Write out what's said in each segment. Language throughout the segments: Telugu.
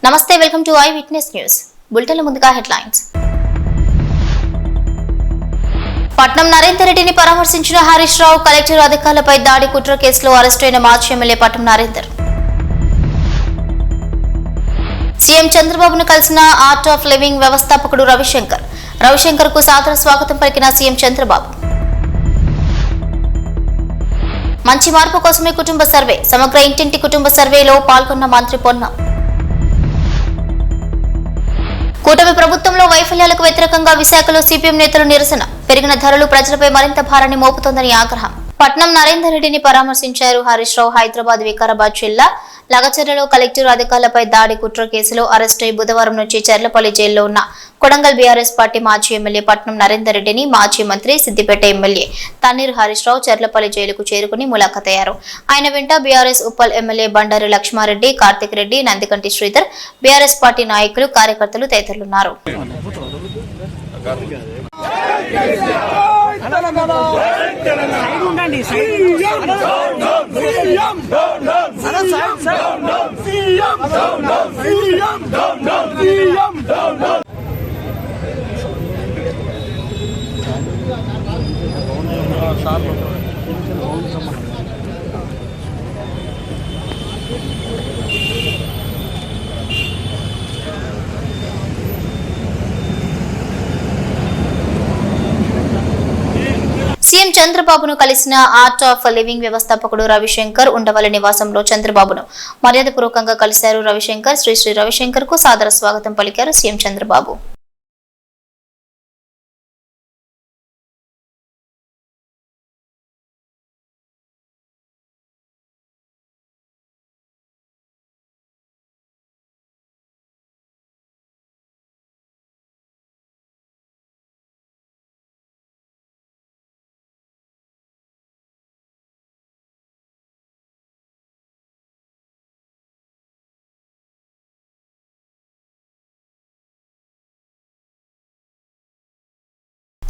నమస్తే, welcome to eyewitness news. బులెటిన్ల ముందుగా హెడ్లైన్స్. పట్నం నరేందర్ రెడ్డిని పరామర్శించిన హరీష్ రావు. కలెక్టర్ అధికారులపై దాడి కుట్ర కేసులో అరెస్టైన మాజీ ఎమ్మెల్యే పట్నం నరేందర్. సీఎం చంద్రబాబును కలిసిన ఆర్ట్ ఆఫ్ లివింగ్ వ్యవస్థాపకుడు రవిశంకర్ కు సాదర స్వాగతం పలికిన సీఎం చంద్రబాబు. మంచి మార్పు కోసమే కుటుంబ సర్వే. సమగ్ర ఇంటింటి కుటుంబ సర్వేలో పాల్గొన్న మంత్రి పొన్నం. కూటమి ప్రభుత్వంలో వైఫల్యాలకు వ్యతిరేకంగా విశాఖలో సిపిఎం నేతలు నిరసన. పెరిగిన ధరలు ప్రజలపై మరింత భారాన్ని మోపుతోందని ఆగ్రహం. పట్నం నరేందర్ రెడ్డిని పరామర్శించారు హరీష్ రావు. హైదరాబాద్, వికారాబాద్ జిల్లా లగచర్లలో కలెక్టర్ అధికారులపై దాడి కుట్ర కేసులో అరెస్టై బుధవారం నుంచి చర్లపల్లి జైల్లో ఉన్న కొడంగల్ బీఆర్ఎస్ పార్టీ మాజీ ఎమ్మెల్యే పట్నం నరేందర్ రెడ్డిని మాజీ మంత్రి, సిద్దిపేట ఎమ్మెల్యే తన్నీరు హరీష్ రావు చర్లపల్లి జైలుకు చేరుకుని ములాఖతయ్యారు. ఆయన వెంట బీఆర్ఎస్ ఉప్పల్ ఎమ్మెల్యే బండారు లక్ష్మారెడ్డి, కార్తిక్ రెడ్డి, నందికంటి శ్రీధర్, బీఆర్ఎస్ పార్టీ నాయకులు, కార్యకర్తలు తదితరులున్నారు. సీఎం చంద్రబాబును కలిసిన ఆర్ట్ ఆఫ్ లివింగ్ వ్యవస్థాపకుడు రవిశంకర్ ఉండవల్లి నివాసంలో చంద్రబాబును మర్యాదపూర్వకంగా కలిశారు. రవిశంకర్ శ్రీ రవిశంకర్ కు సాదర స్వాగతం పలికారు సీఎం చంద్రబాబు.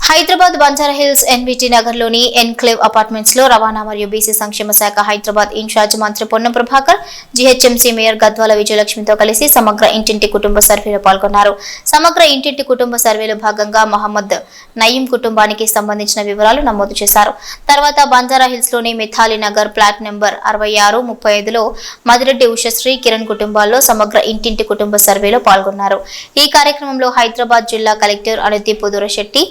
హైదరాబాద్ బంజారాహిల్స్ ఎన్బిటి నగర్ లోని ఎన్క్లేవ్ అపార్ట్మెంట్స్ లో రవాణా మరియు బీసీ సంక్షేమ శాఖ హైదరాబాద్ ఇన్ఛార్జ్ మంత్రి పొన్నం ప్రభాకర్, జీహెచ్ఎంసీ మేయర్ గద్వాల విజయలక్ష్మితో కలిసి సమగ్ర ఇంటింటి కుటుంబ సర్వేలో పాల్గొన్నారు. సమగ్ర ఇంటింటి కుటుంబ సర్వేలో భాగంగా మహమ్మద్ నయీం కుటుంబానికి సంబంధించిన వివరాలు నమోదు చేశారు. తర్వాత బంజారాహిల్స్ లోని మిథాలి నగర్ ఫ్లాట్ నెంబర్ 66, 35లో మదిరెడ్డి ఉషశ్రీ, కిరణ్ కుటుంబాల్లో సమగ్ర ఇంటింటి కుటుంబ సర్వేలో పాల్గొన్నారు. ఈ కార్యక్రమంలో హైదరాబాద్ జిల్లా collector Anudeep Durishetty,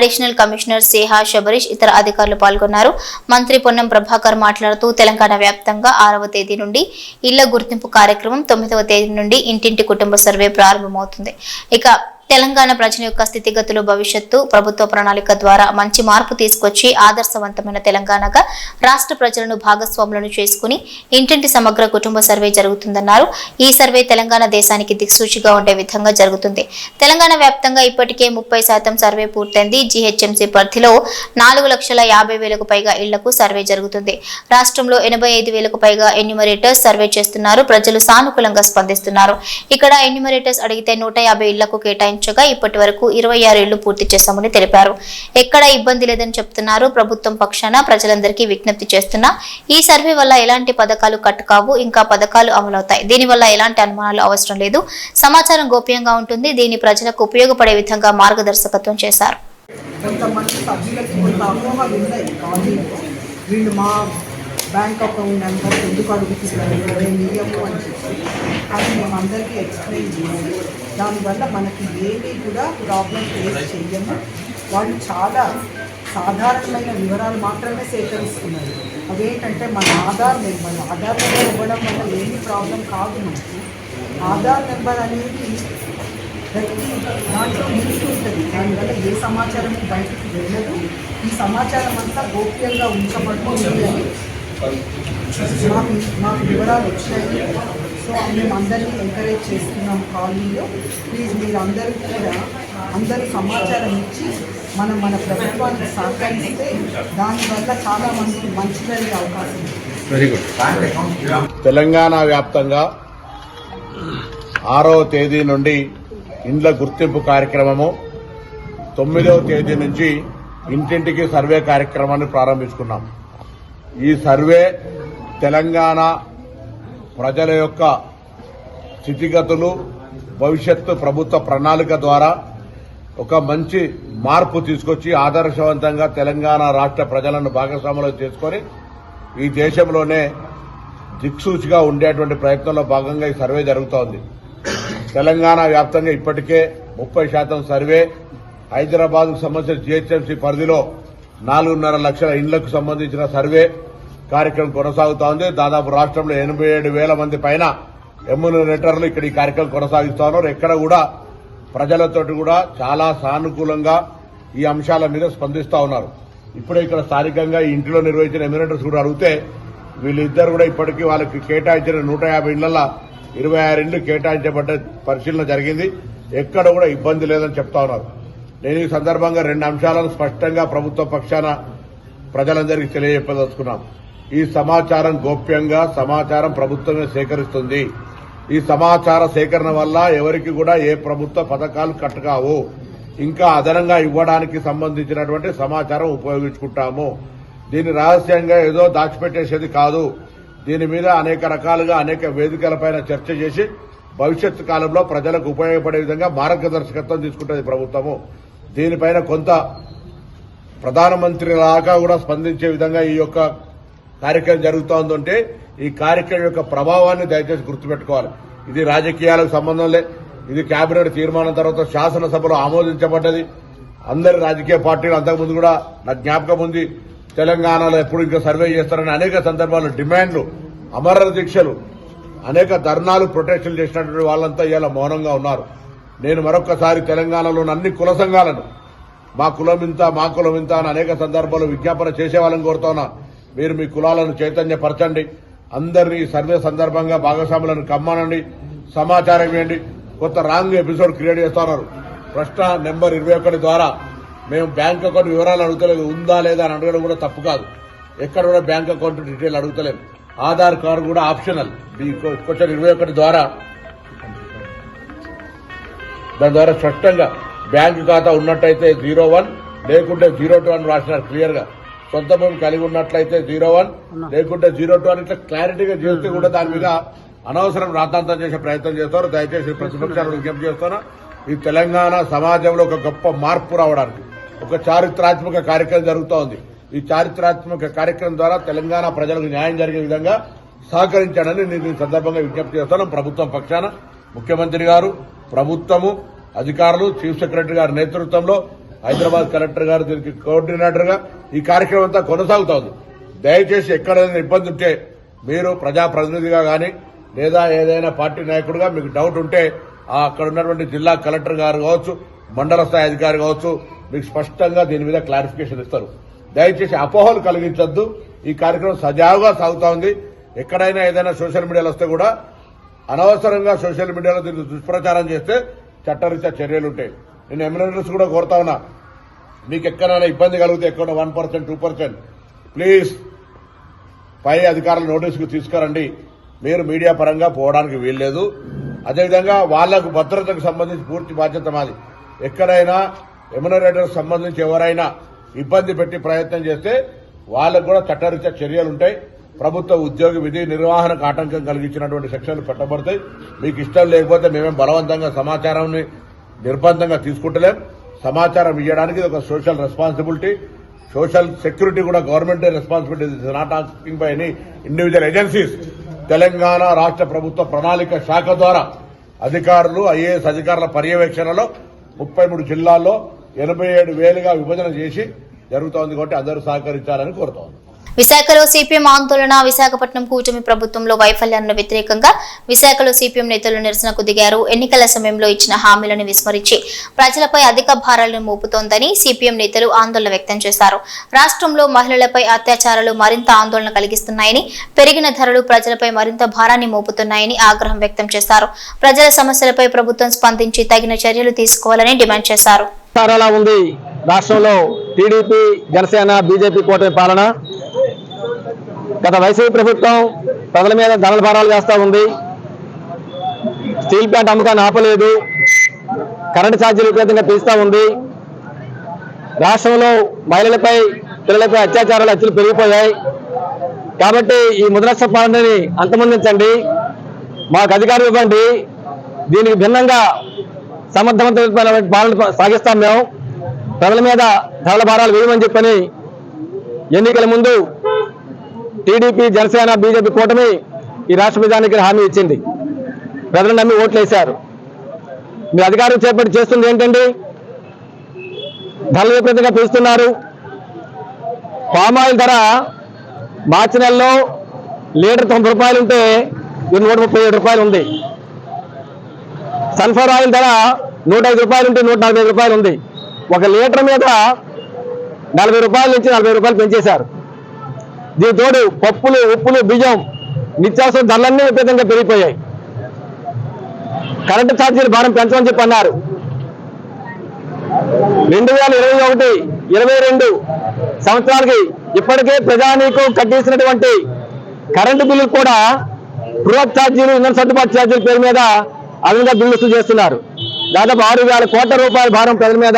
additional commissioner Sneha Shabarish, ఇతర అధికారులు పాల్గొన్నారు. మంత్రి పొన్నం ప్రభాకర్ మాట్లాడుతూ తెలంగాణ వ్యాప్తంగా 6వ తేదీ నుండి ఇళ్ల గుర్తింపు కార్యక్రమం, 9వ తేదీ నుండి ఇంటింటి కుటుంబ సర్వే ప్రారంభమవుతుంది. ఇక తెలంగాణ ప్రజల యొక్క స్థితిగతులు, భవిష్యత్తు, ప్రభుత్వ ప్రణాళిక ద్వారా మంచి మార్పు తీసుకొచ్చి ఆదర్శవంతమైన తెలంగాణగా రాష్ట్ర ప్రజలను భాగస్వాములను చేసుకుని ఇంటింటి సమగ్ర కుటుంబ సర్వే జరుగుతుందన్నారు. ఈ సర్వే తెలంగాణ దేశానికి దిక్సూచిగా ఉండే విధంగా జరుగుతుంది. తెలంగాణ వ్యాప్తంగా ఇప్పటికే 30% సర్వే పూర్తయింది. జీహెచ్ఎంసీ పరిధిలో 4,50,000కు పైగా ఇళ్లకు సర్వే జరుగుతుంది. రాష్ట్రంలో 85,000కు పైగా ఎన్యూమరేటర్స్ సర్వే చేస్తున్నారు. ప్రజలు సానుకూలంగా స్పందిస్తున్నారు. ఇక్కడ ఎన్యూమరేటర్స్ అడిగితే 150 ఇళ్లకు కేటాయించారు. ఇప్పటి వరకు 26 ఇళ్లు పూర్తి చేశామని తెలిపారు. ఎక్కడ ఇబ్బంది లేదని చెప్తున్నారు. ప్రభుత్వం పక్షాన ప్రజలందరికీ విజ్ఞప్తి చేస్తున్నా ఈ సర్వే వల్ల ఎలాంటి పథకాలు కట్ కావు, ఇంకా పథకాలు అమలవుతాయి. దీనివల్ల ఎలాంటి అనుమానాలు అవసరం లేదు. సమాచారం గోప్యంగా ఉంటుంది. దీని ప్రజలకు ఉపయోగపడే విధంగా మార్గదర్శకత్వం చేశారు. బ్యాంక్ అకౌంట్ నెంబర్ ఎందుకు అడుగుతున్నారు, నియమం అని చెప్పి అది మేము అందరికీ ఎక్స్ప్లెయిన్ చేయాలి. దానివల్ల మనకి ఏమీ కూడా ప్రాబ్లం ఫేస్ చేయము. వాళ్ళు చాలా సాధారణమైన వివరాలు మాత్రమే సేకరిస్తున్నారు. అవేంటంటే మన ఆధార్ నెంబర్ ఇవ్వడం వల్ల ఏమీ ప్రాబ్లం కాదు. మనకి ఆధార్ నెంబర్ అనేది ప్రతి దాంట్లో లింక్ ఉంటుంది. దానివల్ల ఏ సమాచారం బయటకు వెళ్ళదు. ఈ సమాచారం అంతా గోప్యంగా ఉంచబడుతుంది అని మాకు వివరాలు వచ్చాయి. సో మేము అందరినీ ఎంకరేజ్ చేస్తున్నాం. కాలనీలో ప్లీజ్ మీరు అందరూ కూడా సమాచారం ఇచ్చి మన ప్రభుత్వానికి సహకరిస్తే దానివల్ల చాలా మందికి మంచి జరిగే అవకాశం ఉంది. Very good. తెలంగాణ వ్యాప్తంగా 6వ తేదీ నుండి ఇండ్ల గుర్తింపు కార్యక్రమము, 9వ తేదీ నుంచి ఇంటింటికి సర్వే కార్యక్రమాన్ని ప్రారంభించుకున్నాం. ఈ సర్వే తెలంగాణ ప్రజల యొక్క స్థితిగతులు భవిష్యత్తు ప్రభుత్వ ప్రణాళిక ద్వారా ఒక మంచి మార్పు తీసుకొచ్చి ఆదర్శవంతంగా తెలంగాణ రాష్ట్ర ప్రజలను భాగస్వాములు చేసుకొని ఈ దేశంలోనే దిక్సూచిగా ఉండేటువంటి ప్రయత్నంలో భాగంగా ఈ సర్వే జరుగుతోంది. తెలంగాణ వ్యాప్తంగా ఇప్పటికే 30% సర్వే, హైదరాబాద్కు సంబంధించిన జీహెచ్ఎంసీ పరిధిలో 4.5 లక్షల ఇండ్లకు సంబంధించిన సర్వే కార్యక్రమం కొనసాగుతోంది. దాదాపు రాష్ట్రంలో 87,000 మంది పైన ఎమ్యూనరేటర్లు ఇక్కడ ఈ కార్యక్రమం కొనసాగిస్తా ఉన్నారు. ఎక్కడ కూడా ప్రజలతోటి కూడా చాలా సానుకూలంగా ఈ అంశాల మీద స్పందిస్తా ఉన్నారు. ఇప్పుడే ఇక్కడ స్థానికంగా ఈ ఇంటిలో నిర్వహించిన ఎమ్యూనరేటర్స్ కూడా అడిగితే వీళ్ళిద్దరు కూడా ఇప్పటికీ వాళ్ళకి కేటాయించిన 150 ఇళ్లలో 26 ఇండ్లు కేటాయించబడ్డ పరిశీలన జరిగింది. ఎక్కడ కూడా ఇబ్బంది లేదని చెప్తా ఉన్నారు. నేను ఈ సందర్భంగా 2 అంశాలను స్పష్టంగా ప్రభుత్వ పక్షాన ప్రజలందరికీ తెలియజెప్పదలుచుకున్నాం. ఈ సమాచారం గోప్యంగా సమాచారం ప్రభుత్వమే సేకరిస్తుంది. ఈ సమాచార సేకరణ వల్ల ఎవరికి కూడా ఏ ప్రభుత్వ పథకాలు కట్టకావు. ఇంకా అదనంగా ఇవ్వడానికి సంబంధించినటువంటి సమాచారం ఉపయోగించుకుంటాము. దీన్ని రహస్యంగా ఏదో దాచిపెట్టేసేది కాదు. దీని మీద అనేక రకాలుగా అనేక వేదికలపైన చర్చ చేసి భవిష్యత్తు కాలంలో ప్రజలకు ఉపయోగపడే విధంగా మార్గదర్శకత్వం తీసుకుంటుంది ప్రభుత్వము. దీనిపైన కొంత ప్రధానమంత్రి లాగా కూడా స్పందించే విధంగా ఈ యొక్క కార్యక్రమం జరుగుతోందంటే ఈ కార్యక్రమం యొక్క ప్రభావాన్ని దయచేసి గుర్తుపెట్టుకోవాలి. ఇది రాజకీయాలకు సంబంధం లే. ఇది కేబినెట్ తీర్మానం తర్వాత శాసనసభలో ఆమోదించబడ్డది. అందరి రాజకీయ పార్టీలు అంతకుముందు కూడా నాకు జ్ఞాపకం ఉంది, తెలంగాణలో ఎప్పుడు ఇంకా సర్వే చేస్తారని అనేక సందర్భాల్లో డిమాండ్లు, అమర దీక్షలు, అనేక ధర్నాలు, ప్రొటెస్టులు చేసినటువంటి వాళ్ళంతా ఇవాళ మౌనంగా ఉన్నారు. నేను మరొక్కసారి తెలంగాణలోని అన్ని కుల సంఘాలను మా కులం ఇంత మా కులం ఇంత అని అనేక సందర్భాల్లో విజ్ఞాపన చేసే వాళ్ళని కోరుతున్నా. మీరు మీ కులాలను చైతన్యపరచండి. అందరినీ సర్వే సందర్భంగా భాగస్వాములను కమ్మనండి, సమాచారం ఇవ్వండి. కొత్త రాంగ్ ఎపిసోడ్ క్రియేట్ చేస్తున్నారు. ప్రశ్న నెంబర్ 21 ద్వారా మేము బ్యాంక్ అకౌంట్ వివరాలు అడుగుతలేదు, ఉందా లేదా అని అడగడం కూడా తప్పు కాదు. ఎక్కడ కూడా బ్యాంక్ అకౌంట్ డీటెయిల్ అడుగుతలేము. ఆధార్ కార్డు కూడా ఆప్షనల్. ఈ క్వశ్చన్ 21 ద్వారా దాని ద్వారా స్పష్టంగా బ్యాంకు ఖాతా ఉన్నట్టయితే 01 లేకుంటే 02 అని రాసినారు క్లియర్ గా. సొంత భూమి కలిగి ఉన్నట్లయితే 01 లేకుంటే 02 అని ఇట్లా క్లారిటీగా చేస్తే కూడా దాని మీద అనవసరం రాద్ధాంతం చేసే ప్రయత్నం చేస్తారు. దయచేసి ప్రతిపక్షాలను విజ్ఞప్తి చేస్తున్నా, ఈ తెలంగాణ సమాజంలో ఒక గొప్ప మార్పు రావడానికి ఒక చారిత్రాత్మక కార్యక్రమం జరుగుతోంది. ఈ చారిత్రాత్మక కార్యక్రమం ద్వారా తెలంగాణ ప్రజలకు న్యాయం జరిగే విధంగా సహకరించాలని నేను ఈ సందర్భంగా విజ్ఞప్తి చేస్తాను. ప్రభుత్వం పక్షాన ముఖ్యమంత్రి గారు, ప్రభుత్వము, అధికారులు, చీఫ్ సెక్రటరీ గారి నేతృత్వంలో హైదరాబాద్ కలెక్టర్ గారు దీనికి కోఆర్డినేటర్ గా ఈ కార్యక్రమం అంతా కొనసాగుతోంది. దయచేసి ఎక్కడైనా ఇబ్బంది ఉంటే మీరు ప్రజాప్రతినిధిగా గాని లేదా ఏదైనా పార్టీ నాయకుడిగా మీకు డౌట్ ఉంటే అక్కడ ఉన్నటువంటి జిల్లా కలెక్టర్ గారు కావచ్చు, మండల స్థాయి అధికారి కావచ్చు, మీకు స్పష్టంగా దీని మీద క్లారిఫికేషన్ ఇస్తారు. దయచేసి అపోహలు కలిగించొద్దు. ఈ కార్యక్రమం సజావుగా సాగుతా ఉంది. ఎక్కడైనా ఏదైనా సోషల్ మీడియాలో వస్తే కూడా అనవసరంగా సోషల్ మీడియాలో దీన్ని దుష్ప్రచారం చేస్తే చట్టరీత్యా చర్యలు ఉంటాయి. నేను ఎమ్మెల్యేస్ కూడా కోరుతా ఉన్నా, మీకు ఎక్కడైనా ఇబ్బంది కలిగితే ఎక్కడ 1%, 2% ప్లీజ్ పై అధికారుల నోటీసుకు తీసుకురండి. మీరు మీడియా పరంగా పోవడానికి వీల్లేదు. అదేవిధంగా వాళ్లకు భద్రతకు సంబంధించి పూర్తి బాధ్యత మాది. ఎక్కడైనా ఎమ్యూనరేటర్స్ సంబంధించి ఎవరైనా ఇబ్బంది పెట్టి ప్రయత్నం చేస్తే వాళ్ళకు కూడా చట్టరీత్యా చర్యలు ఉంటాయి. ప్రభుత్వ ఉద్యోగి విధి నిర్వహణకు ఆటంకం కలిగించినటువంటి సెక్షన్లు పెట్టబడతాయి. మీకు ఇష్టం లేకపోతే మేమేం బలవంతంగా సమాచారాన్ని నిర్బంధంగా తీసుకుంటలేం. సమాచారం ఇవ్వడానికి ఇది ఒక సోషల్ రెస్పాన్సిబిలిటీ, సోషల్ సెక్యూరిటీ కూడా government responsibility. Is not asking by any individual agencies. Telangana రాష్ట్ర ప్రభుత్వ ప్రణాళిక శాఖ ద్వారా అధికారులు, ఐఏఎస్ అధికారుల పర్యవేక్షణలో 33 జిల్లాల్లో 87,000గా విభజన చేసి జరుగుతోంది. కాబట్టి అందరూ సహకరించాలని కోరుతోంది. విశాఖలో సిపిఎం ఆందోళన. విశాఖపట్నం కూటమి ప్రభుత్వంలో వైఫల్యానికి వ్యతిరేకంగా విశాఖలో సిపిఎం నేతలు నిరసనకు దిగారు. ఎన్నికల సమయంలో ఇచ్చిన హామీలను విస్మరించి ప్రజలపై అధిక భారాలను మోపుతోందని సిపిఎం నేతలు ఆందోళన వ్యక్తం చేశారు. రాష్ట్రంలో మహిళలపై అత్యాచారాలు మరింత ఆందోళన కలిగిస్తున్నాయని, పెరిగిన ధరలు ప్రజలపై మరింత భారాన్ని మోపుతున్నాయని ఆగ్రహం వ్యక్తం చేశారు. ప్రజల సమస్యలపై ప్రభుత్వం స్పందించి తగిన చర్యలు తీసుకోవాలని డిమాండ్ చేశారు. రాష్ట్రంలో టీడీపీ, జనసేన, బీజేపీ కూటమి పాలన. గత వైసీపీ ప్రభుత్వం ప్రజల మీద ధరల భారాలు వేస్తూ ఉంది. స్టీల్ ప్లాంట్ అమ్మకాన్ని ఆపలేదు. కరెంటు ఛార్జీలు విపరీతంగా పెంచుతూ ఉంది. రాష్ట్రంలో మహిళలపై, పిల్లలపై అత్యాచారాలు హత్యలు పెరిగిపోయాయి. కాబట్టి ఈ ముద్రస్థ పాలనని అంతమొందించండి, మాకు అధికారం ఇవ్వండి, దీనికి భిన్నంగా సమర్థవంతమైన పాలన సాగిస్తాం. మేము ప్రజల మీద ధరల భారాలు వేయమని చెప్పని ఎన్నికల ముందు టీడీపీ, జనసేన, బీజేపీ కూటమి ఈ రాష్ట్ర ప్రజానికి హామీ ఇచ్చింది. ప్రజలు నమ్మి ఓట్లు వేశారు. మీ అధికారం చేపట్టి చేస్తుంది ఏంటండి? ధరల విపరీతంగా పెంచుతున్నారు. పామాయిల్ ధర మార్చి నెలలో లీటర్ 90 రూపాయలు ఉంటే 137 రూపాయలు ఉంది. సన్ఫ్లవర్ ఆయిల్ ధర 105 రూపాయలు ఉంటే 145 రూపాయలు ఉంది. ఒక లీటర్ మీద 40 రూపాయల నుంచి 40 రూపాయలు పెంచేశారు. దీని తోడు పప్పులు, ఉప్పులు, బియ్యం, నిత్యావసర ధరలన్నీ విపరీతంగా పెరిగిపోయాయి. కరెంటు ఛార్జీలు భారం పెంచమని చెప్పి అన్నారు. 2021, 22 సంవత్సరాలకి ఇప్పటికే ప్రజానీకం కట్టేసినటువంటి కరెంటు బిల్లు కూడా బృహత్ ఛార్జీలు, ఇంధన సర్దుబాటు ఛార్జీల పేరు మీద అదనంగా బిల్లు వసూలు చేస్తున్నారు. దాదాపు 6,000 కోట్ల రూపాయల భారం ప్రజల మీద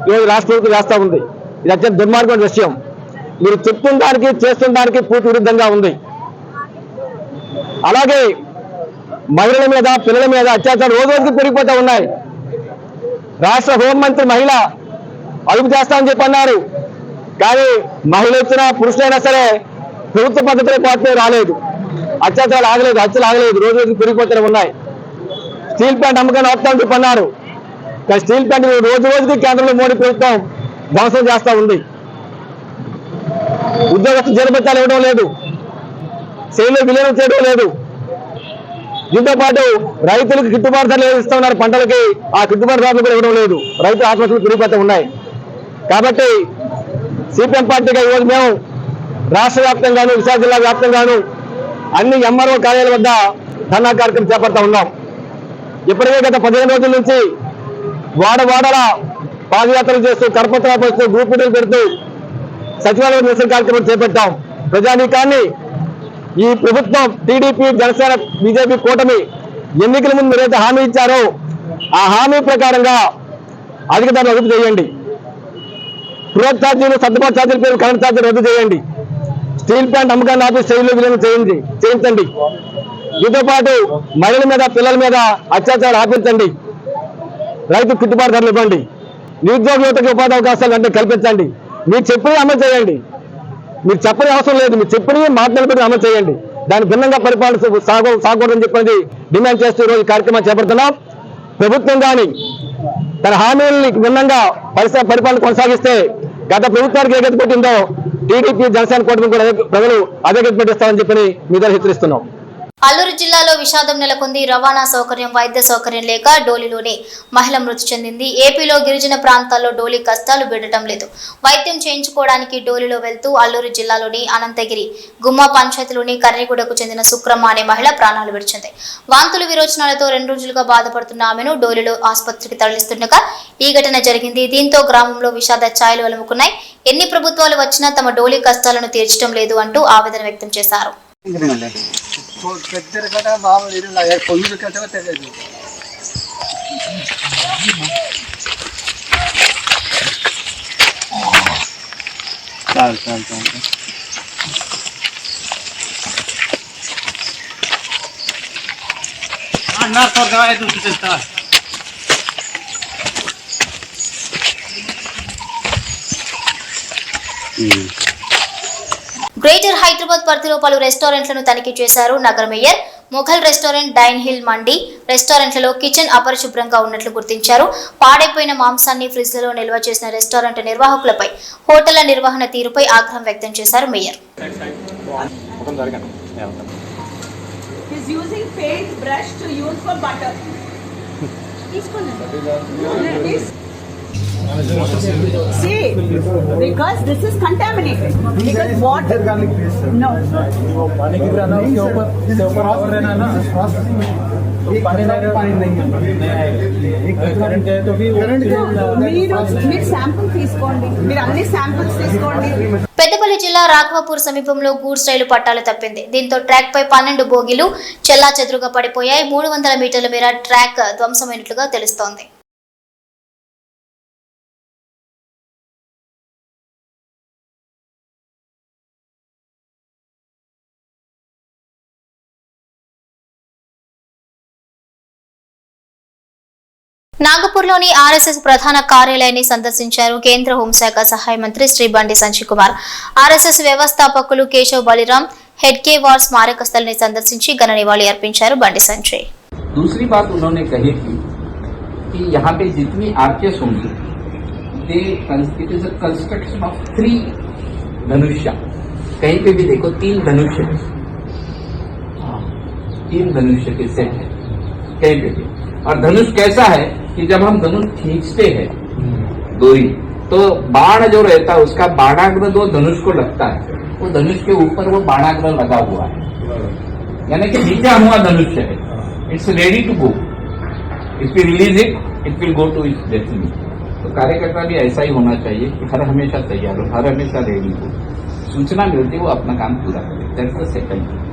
ఈరోజు రాష్ట్ర ప్రభుత్వం వేస్తూ ఉంది. ఇది అత్యంత దుర్మార్గమైన విషయం. మీరు చెప్తున్న దానికి చేస్తున్న దానికి పూర్తి విరుద్ధంగా ఉంది. అలాగే మహిళల మీద, పిల్లల మీద అత్యాచారం రోజు రోజుకి పెరిగిపోతూ ఉన్నాయి. రాష్ట్ర హోంమంత్రి మహిళ అదుపు చేస్తామని చెప్పి అన్నారు. కానీ మహిళ వచ్చినా పురుషులైనా సరే ప్రభుత్వ పద్ధతిలో పాటు రాలేదు. అత్యాచారాలు ఆగలేదు, హత్యలు ఆగలేదు, రోజు రోజుకి పెరిగిపోతూనే ఉన్నాయి. స్టీల్ ప్లాంట్ అమ్మకాన్ని ఆపుతామని చెప్పి అన్నారు. కానీ స్టీల్ ప్లాంట్ రోజు రోజుకి కేంద్రంలో మోడీ ప్రభుత్వం ధ్వంసం చేస్తూ ఉంది. ఉద్యోగస్తు జీతభత్యాలు ఇవ్వడం లేదు, సేవలు విలీనం చేయడం లేదు. దీంతో పాటు రైతులకు గిట్టుబాటు ధరలు ఇస్తా ఉన్నారు. పంటలకి ఆ గిట్టుబాటు ధరలు కూడా ఇవ్వడం లేదు. రైతు ఆత్మహత్యలు పెరిగిపోతూ ఉన్నాయి. కాబట్టి సిపిఎం పార్టీగా ఈరోజు మేము రాష్ట్ర వ్యాప్తంగాను, విశాఖ జిల్లా వ్యాప్తంగాను అన్ని ఎంఆర్ఓ కార్యాలయాల వద్ద ధర్నా కార్యక్రమం చేపడతా ఉన్నాం. ఇప్పటికే గత 15 రోజుల నుంచి వాడవాడల పాదయాత్రలు చేస్తూ, కరపత్రాలు చేస్తూ, గ్రూప్ మీటింగ్లు పెడుతూ సచివాలయ నిరసన కార్యక్రమం చేపట్టాం. ప్రజానీకాన్ని ఈ ప్రభుత్వం టీడీపీ, జనసేన, బీజేపీ కూటమి ఎన్నికల ముందు మీరైతే హామీ ఇచ్చారో ఆ హామీ ప్రకారంగా అధిక ధరలు రద్దు చేయండి. బృహత్ ఛార్జీలు, సర్దుబాటు ఛార్జీల పేరు కరెంట్ ఛార్జీలు రద్దు చేయండి. స్టీల్ ప్లాంట్ అమ్మకాన్ని ఆపి స్టైల్లో విలీనం చేయించండి. దీంతో పాటు మహిళల మీద, పిల్లల మీద అత్యాచారాలు ఆపించండి. రైతు గిట్టుబాటు ధరలు ఇవ్వండి. నిరుద్యోగ యువతకి ఉపాధి అవకాశాలు అంటే కల్పించండి. మీరు చెప్పినవి అమలు చేయండి. మీరు చెప్పని అవసరం లేదు, మీరు చెప్పినవి మాట్లాడుకుని అమలు చేయండి. దాని భిన్నంగా పరిపాలన సాగకూడదని చెప్పి డిమాండ్ చేస్తూ ఈరోజు కార్యక్రమం చేపడుతున్నాం. ప్రభుత్వం కానీ తన హామీలని భిన్నంగా పరిపాలన కొనసాగిస్తే గత ప్రభుత్వానికి ఏ గతి పెట్టిందో టీడీపీ, జనసేన కూటమి కూడా ప్రజలు అదే గతి పెట్టిస్తామని చెప్పి మీ ద్వారా హెచ్చరిస్తున్నాం. అల్లూరు జిల్లాలో విషాదం నెలకొంది. రవాణా సౌకర్యం, వైద్య సౌకర్యం లేక డోలీలోనే మహిళ మృతి చెందింది. ఏపీలో గిరిజన ప్రాంతాల్లో డోలీ కష్టాలు విడటం లేదు. వైద్యం చేయించుకోవడానికి డోలీలో వెళ్తూ అల్లూరు జిల్లాలోని అనంతగిరి గుమ్మా పంచాయతీలోని కర్రిగూడకు చెందిన సుక్రమ్మ అనే మహిళ ప్రాణాలు విడిచింది. వాంతులు, విరోచనాలతో 2 రోజులుగా బాధపడుతున్న ఆమెను డోలీలో ఆసుపత్రికి తరలిస్తుండగా ఈ ఘటన జరిగింది. దీంతో గ్రామంలో విషాద ఛాయలు అలుముకున్నాయి. ఎన్ని ప్రభుత్వాలు వచ్చినా తమ డోలీ కష్టాలను తీర్చడం లేదు అంటూ ఆవేదన వ్యక్తం చేశారు. గ్రేటర్ హైదరాబాద్ పరిధిలో పలు రెస్టారెంట్లను తనిఖీ చేశారు నగర mayor. Mughal restaurant, dine hill Mandi రెస్టారెంట్లలో కిచెన్ అపరిశుభ్రంగా ఉన్నట్లు గుర్తించారు. పాడైపోయిన మాంసాన్ని ఫ్రిడ్జ్లలో నిల్వ చేసిన రెస్టారెంట్ నిర్వాహకులపై, హోటళ్ల నిర్వహణ తీరుపై ఆగ్రహం వ్యక్తం చేశారు mayor. See, because this is contaminated. Because water. No. మీరు శాంపుల్ తీసుకోండి, మీరు అన్ని శాంపుల్స్ తీసుకోండి. పెద్దపల్లి జిల్లా రాఘవపూర్ సమీపంలో గూడ్స్ రైలు పట్టాలు తప్పింది. దీంతో ట్రాక్ పై 12 బోగీలు చెల్లాచెదురుగా పడిపోయాయి. 300 మీటర్ల మేర ట్రాక్ ధ్వంసమైనట్లుగా తెలుస్తోంది. నాగపూర్లోని ఆర్ఎస్ఎస్ ప్రధాన కార్యాలయాన్ని సందర్శించారు కేంద్ర హోంశాఖ సహాయ మంత్రి శ్రీ బండి సంజయ్ కుమార్. ఆర్ఎస్ఎస్ వ్యవస్థాపకులు కేశవ్ బలిరామ్ हेडगेवार स्मारक स्थल ने संदर्शिंची ఘన నివాళి अर्पिंचाరు బండి సంజయ్. दूसरी बात उन्होंने कही थी कि यहाँ पे जितनी आर्चर्स होंगी it is a construction of 3 धनुष्य. कहीं पे भी देखो 3 धनुष्य, 3 धनुष्य के सेट है कहीं पे भी. और धनुष कैसा है कि जब हम धनुष खींचते हैं दोरी तो बाण जो रहता है उसका बाणाग्र जो धनुष को लगता है वो धनुष के ऊपर वो बाणाग्र लगा हुआ है, यानी कि जीता हुआ धनुष्य है. It's ready to go. If you release it will go to its destiny. तो कार्यकर्ता भी ऐसा ही होना चाहिए कि हर हमेशा तैयार हो, हर हमेशा रेडी हो. सूचना मिलती वो अपना काम पूरा करे. That's the second thing.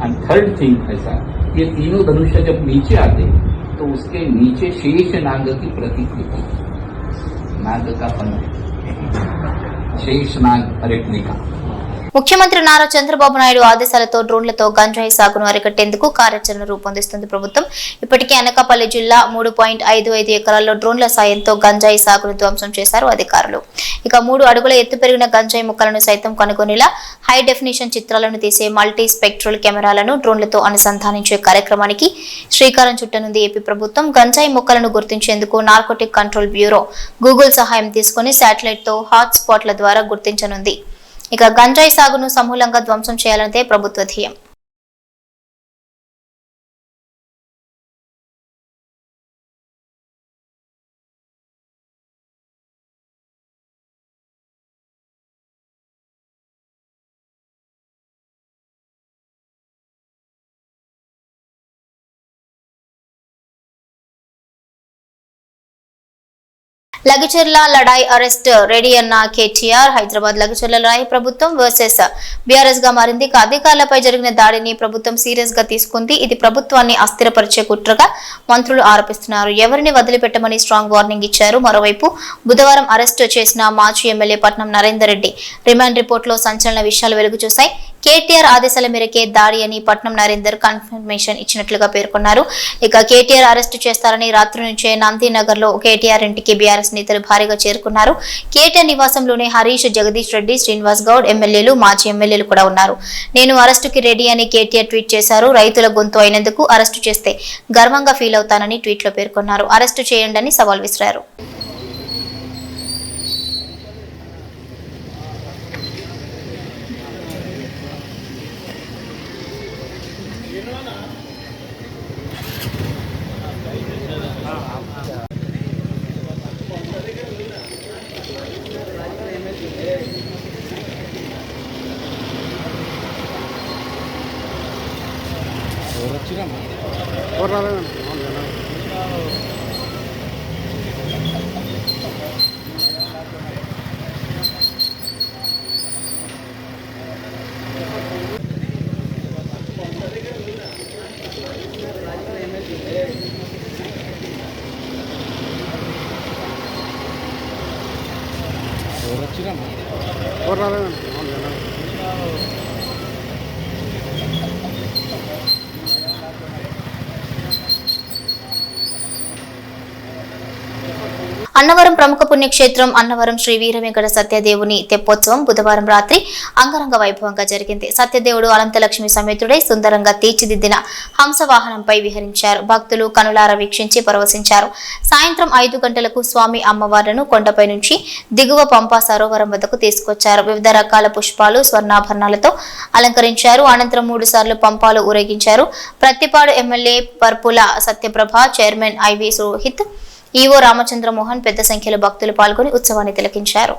And third thing ऐसा ये तीनों धनुष्य जब नीचे आते तो उसके नीचे शेष नाग की प्रतिकृति, नाग का फन, शेष नाग रेप्लिका. ముఖ్యమంత్రి నారా చంద్రబాబు నాయుడు ఆదేశాలతో డ్రోన్లతో గంజాయి సాగును అరికట్టేందుకు కార్యాచరణ రూపొందిస్తుంది ప్రభుత్వం. ఇప్పటికే అనకాపల్లి జిల్లా 3.55 ఎకరాల్లో డ్రోన్ల సాయంతో గంజాయి సాగును ధ్వంసం చేశారు అధికారులు. ఇక 3 అడుగుల ఎత్తు పెరిగిన గంజాయి ముక్కలను సైతం కనుగొనేలా హై డెఫినిషన్ చిత్రాలను తీసే మల్టీ స్పెక్ట్రల్ కెమెరాలను డ్రోన్లతో అనుసంధానించే కార్యక్రమానికి శ్రీకారం చుట్టనుంది ఏపీ ప్రభుత్వం. గంజాయి ముక్కలను గుర్తించేందుకు నార్కోటిక్ కంట్రోల్ బ్యూరో గూగుల్ సహాయం తీసుకుని శాటిలైట్ తో హాట్ స్పాట్ల ద్వారా గుర్తించనుంది. ఇక గంజాయి సాగును సమూలంగా ధ్వంసం చేయాలన్నదే ప్రభుత్వ ధ్యేయం. లగచర్ల లడాయి అరెస్ట్ రెడీ అన్న కేటీఆర్. హైదరాబాద్ లగచర్ల లడాయి ప్రభుత్వం వర్సెస్ బీఆర్ఎస్ గా మారింది. అధికారులపై జరిగిన దాడిని ప్రభుత్వం సీరియస్ గా తీసుకుంది. ఇది ప్రభుత్వాన్ని అస్థిరపరిచే కుట్రగా మంత్రులు ఆరోపిస్తున్నారు. ఎవరిని వదిలిపెట్టమని స్ట్రాంగ్ వార్నింగ్ ఇచ్చారు. మరోవైపు బుధవారం అరెస్ట్ చేసిన మాజీ MLA Patnam Narender Reddy remand report లో సంచలన విషయాలు వెలుగు చూశాయి. కేటీఆర్ ఆదేశాల మేరకే దాడి అని పట్నం నరేందర్ కన్ఫర్మేషన్ ఇచ్చినట్లుగా పేర్కొన్నారు. ఇక కేటీఆర్ అరెస్ట్ చేస్తారని రాత్రి నుంచే నందినగర్ లో కేటీఆర్ ఇంటికి బీఆర్ఎస్ నేతలు భారీగా చేరుకున్నారు. కేటీఆర్ నివాసంలోనే హరీష్, జగదీష్ రెడ్డి, శ్రీనివాస్ గౌడ్ ఎమ్మెల్యేలు, మాజీ ఎమ్మెల్యేలు కూడా ఉన్నారు. నేను అరెస్టుకి రెడీ అని కేటీఆర్ ట్వీట్ చేశారు. రైతుల గొంతు అయినందుకు అరెస్టు చేస్తే గర్వంగా ఫీల్ అవుతానని ట్వీట్ లో పేర్కొన్నారు. అరెస్టు చేయండి అని సవాల్ విసిరారు. అన్నవరం ప్రముఖ పుణ్యక్షేత్రం అన్నవరం శ్రీ వీర వెంకట సత్యదేవుని తెప్పోత్సవం బుధవారం రాత్రి అంగరంగ వైభవంగా జరిగింది. సత్యదేవుడు అనంతలక్ష్మి సమేతుడై సుందరంగా తీర్చిదిద్దిన హంసవాహనంపై విహరించారు. భక్తులు కనులార వీక్షించి పరవశించారు. సాయంత్రం 5 గంటలకు స్వామి అమ్మవార్లను కొండపై నుంచి దిగువ పంపా సరోవరం వద్దకు తీసుకొచ్చారు. వివిధ రకాల పుష్పాలు, స్వర్ణాభరణాలతో అలంకరించారు. అనంతరం 3 సార్లు పంపాలు ఊరేగించారు. Prathipadu MLA Parpula Satyaprabha, chairman IV Rohit, EO Ramachandra Mohan పెద్ద సంఖ్యలో భక్తులు పాల్గొని ఉత్సవాన్ని తిలకించారు.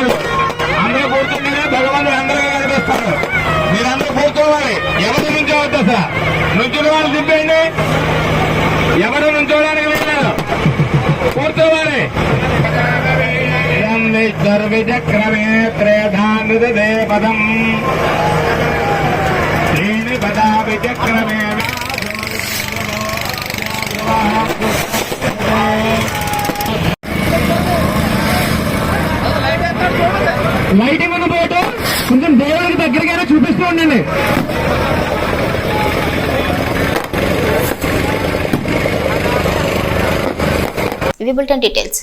కూర్చున్నారు. అందరూ కూర్చుంటేనే భగవంతుడు అందరూ కనిపిస్తారు. మీరందరూ కూర్చోవాలి. ఎవరు నుంచోవద్దు అసలు. నుంచున్న వాళ్ళు దింపండి. ఎవరు నుంచోడానికి వెళ్ళారు కూర్చోవాలి. విచక్రమే త్రేధానుదే పదం శ్రీని పదా విచక్రమే లైటింగ్ ఉన్న పోటు కొంచెం దేవుడికి దగ్గరగానే చూపిస్తూ ఉండండి. ఇవి బులెటిన్ డీటెయిల్స్.